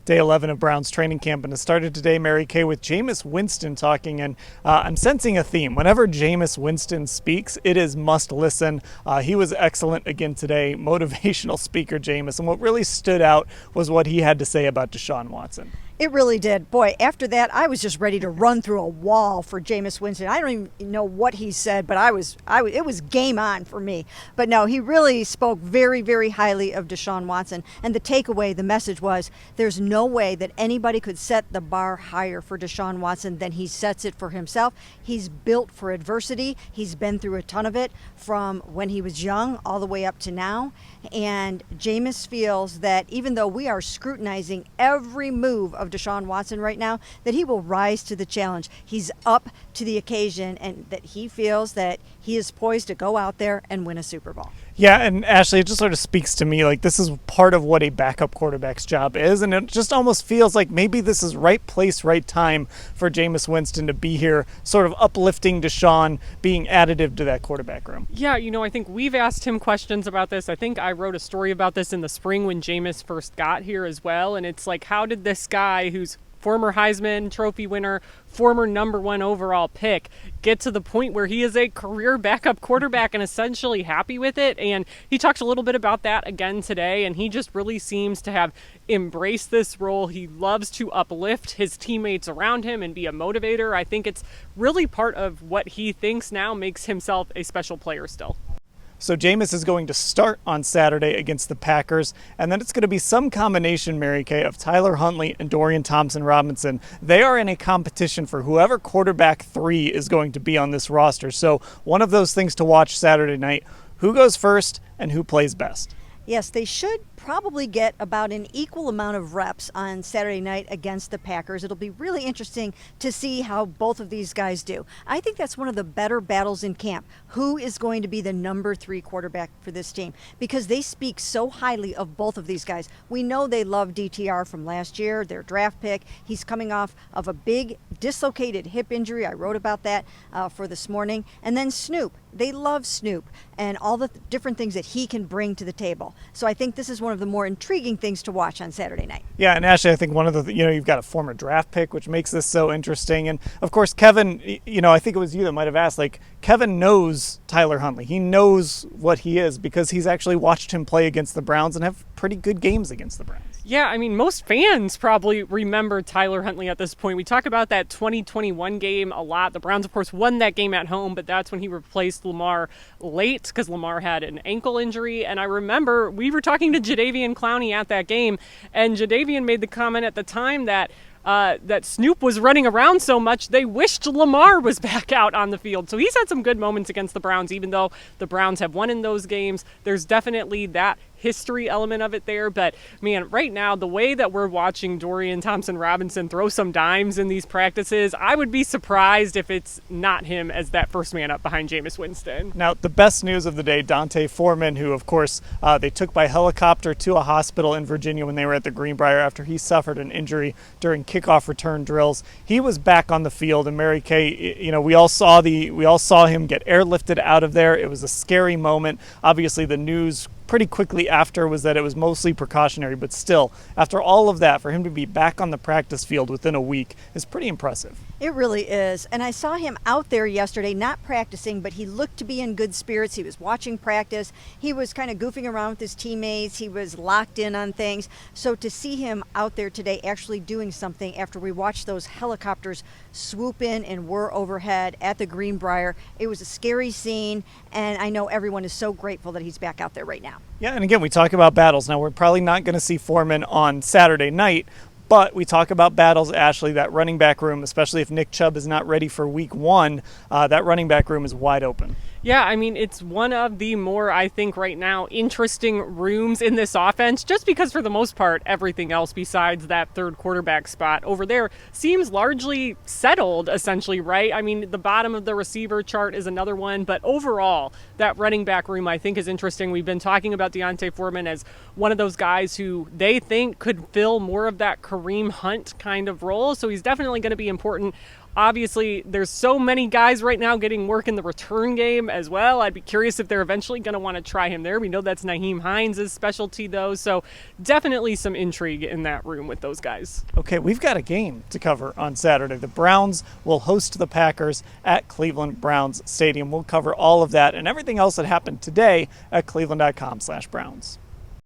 Day 11 of Browns training camp, and it started today, Mary Kay, with Jameis Winston talking, and I'm sensing a theme. Whenever Jameis Winston speaks, it is must listen. He was excellent again today, motivational speaker Jameis, and what really stood out was what he had to say about Deshaun Watson. It really did. Boy, after that, I was just ready to run through a wall for Jameis Winston. I don't even know what he said, but it was game on for me. But no, he really spoke very, very highly of Deshaun Watson. And the takeaway, the message was, there's no way that anybody could set the bar higher for Deshaun Watson than he sets it for himself. He's built for adversity. He's been through a ton of it from when he was young all the way up to now. And Jameis feels that even though we are scrutinizing every move of Deshaun Watson right now, that he will rise to the challenge. He's up to the occasion, and that he feels that he is poised to go out there and win a Super Bowl. Yeah, and Ashley, it just sort of speaks to me like this is part of what a backup quarterback's job is, and it just almost feels like maybe this is right place, right time for Jameis Winston to be here, sort of uplifting Deshaun, being additive to that quarterback room. Yeah, I think we've asked him questions about this. I think I wrote a story about this in the spring when Jameis first got here as well, and it's like, how did this guy who's former Heisman Trophy winner, former #1 overall pick, get to the point where he is a career backup quarterback and essentially happy with it? And he talked a little bit about that again today, and he just really seems to have embraced this role. He loves to uplift his teammates around him and be a motivator. I think it's really part of what he thinks now makes himself a special player still. So Jameis is going to start on Saturday against the Packers, and then it's going to be some combination, Mary Kay, of Tyler Huntley and Dorian Thompson-Robinson. They are in a competition for whoever quarterback 3 is going to be on this roster. So one of those things to watch Saturday night, who goes first and who plays best. Yes, they should probably get about an equal amount of reps on Saturday night against the Packers. It'll be really interesting to see how both of these guys do. I think that's one of the better battles in camp. Who is going to be the number 3 quarterback for this team? Because they speak so highly of both of these guys. We know they love DTR from last year, their draft pick. He's coming off of a big dislocated hip injury. I wrote about that for this morning. And then Snoop. They love Snoop and all the different things that he can bring to the table. So I think this is one of the more intriguing things to watch on Saturday night. Yeah, and Ashley, I think one of the, you've got a former draft pick, which makes this so interesting. And of course, Kevin, I think it was you that might have asked, Kevin knows Tyler Huntley. He knows what he is because he's actually watched him play against the Browns and have pretty good games against the Browns. Yeah, most fans probably remember Tyler Huntley at this point. We talk about that 2021 game a lot. The Browns, of course, won that game at home, but that's when he replaced Lamar late because Lamar had an ankle injury. And I remember we were talking to Jadeveon Clowney at that game, and Jadeveon made the comment at the time that Snoop was running around so much they wished Lamar was back out on the field. So he's had some good moments against the Browns, even though the Browns have won in those games. There's definitely that history element of it there. But, man, right now, the way that we're watching Dorian Thompson-Robinson throw some dimes in these practices, I would be surprised if it's not him as that first man up behind Jameis Winston. Now, the best news of the day, Dante Foreman, who, of course, they took by helicopter to a hospital in Virginia when they were at the Greenbrier after he suffered an injury during kickoff return drills. He was back on the field, and Mary Kay, we all saw him get airlifted out of there. It was a scary moment. Obviously, the news pretty quickly after was that it was mostly precautionary, but still, after all of that, for him to be back on the practice field within a week is pretty impressive. It really is. And I saw him out there yesterday, not practicing, but he looked to be in good spirits. He was watching practice. He was kind of goofing around with his teammates. He was locked in on things. So to see him out there today actually doing something after we watched those helicopters swoop in and whir overhead at the Greenbrier, it was a scary scene. And I know everyone is so grateful that he's back out there right now. Yeah, and again, we talk about battles. Now, we're probably not going to see Foreman on Saturday night, but we talk about battles, Ashley, that running back room, especially if Nick Chubb is not ready for week 1, that running back room is wide open. Yeah, it's one of the more, I think right now, interesting rooms in this offense, just because for the most part, everything else besides that third quarterback spot over there seems largely settled, essentially, right? The bottom of the receiver chart is another one, but overall, that running back room I think is interesting. We've been talking about Dante Foreman as one of those guys who they think could fill more of that Kareem Hunt kind of role, so he's definitely going to be important. Obviously, there's so many guys right now getting work in the return game as well. I'd be curious if they're eventually going to want to try him there. We know that's Nyheim Hines' specialty, though, so definitely some intrigue in that room with those guys. Okay, we've got a game to cover on Saturday. The Browns will host the Packers at Cleveland Browns Stadium. We'll cover all of that and everything else that happened today at cleveland.com/Browns.